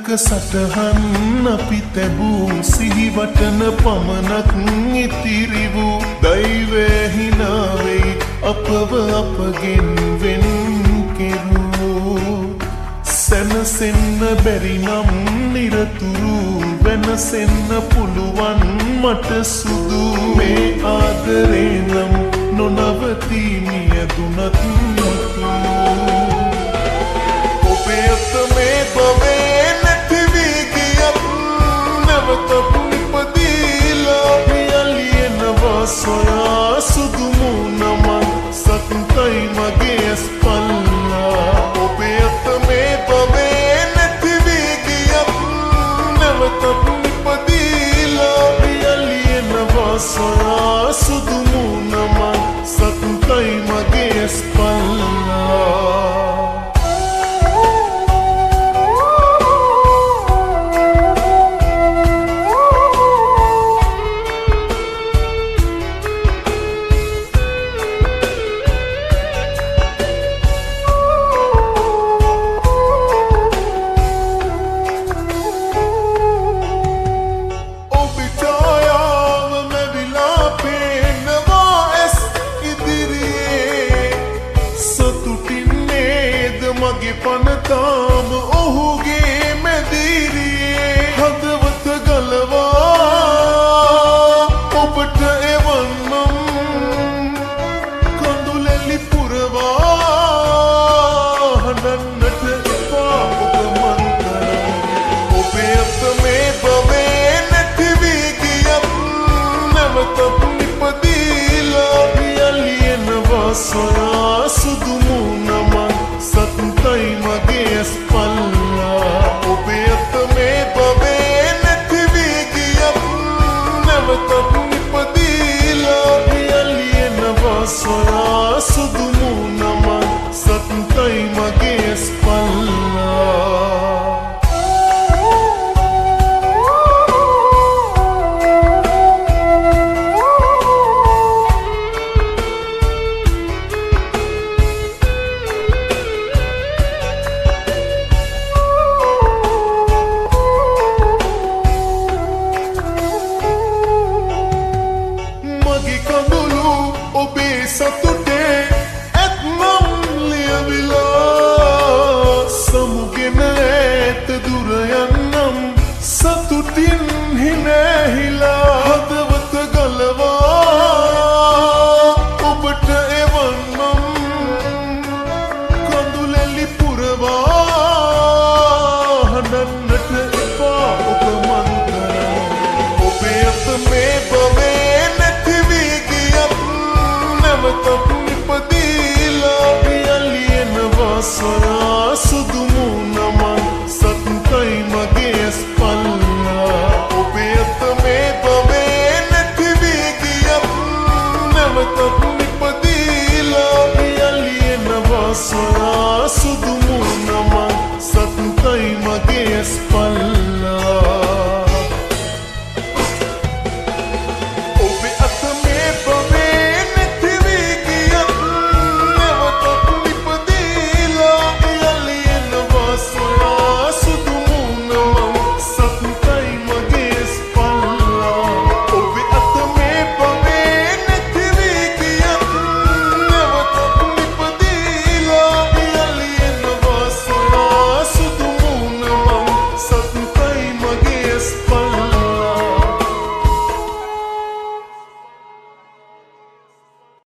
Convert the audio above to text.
සටහන් අපි තැබූ සිහිවටන පමණක් ඉතිරි වූ දෛවය හිනාවෙයි අපව අපගෙන් වෙන් කෙරූ සැනසෙන්න බැරි නම් නිරතුරු වෙනසෙන්න පුළුවන් මට සුදු මේ ආදරේ නම් නොනවතී මියදුනත් මතු ඔබේ අත මේ බවේ නැති වී ගියත් නැවත ඉපදීලා පියලියනවා සොයා සුදු මුණමන් සතුටයි මගේ ඇස්පල්ලා ඔබේ අත මේ බවේ නැති වී ගියත් නැවත ඉපදීලා පියලියනවා සොයා සුදු මුණමන් සතුටයි මගේ ඇස්පල්ලා මගේ පනතාම ඔහුගේ මැදිරියේ හදවත ගලවා ඔබට එවන්නම් කඳුලැලි පුරවා හඬන්නට එපා ඔබ මන්තර ඔබේ අත මේ බවේ නැති වී ගියත් නැවත ඉපදීලා පියලියනවා සොයා සුදු මුණමන් සතුටයි මගේ ඇස්පල්ලා ඔබේ අත මේ බවේ නැති වී ගියත් නැවත ඉපදීලා පියලියනවා සොයා සුදු මුණමන් සතුටයි මගේ ඇස්පල්ලා ඔබේ සතුටේ ඇත්නම් ලියවිලා සමුගෙන ඇත දුර යන්නම් සතුටින් හිනැහිලා හදවත ගලවා ඔබට එවන්නම් කඳුලැලි පුරවා හඬන්නට එපා ඔබ මන්තර ඔබේ අත මේ බවේ නැති වී ගියත් never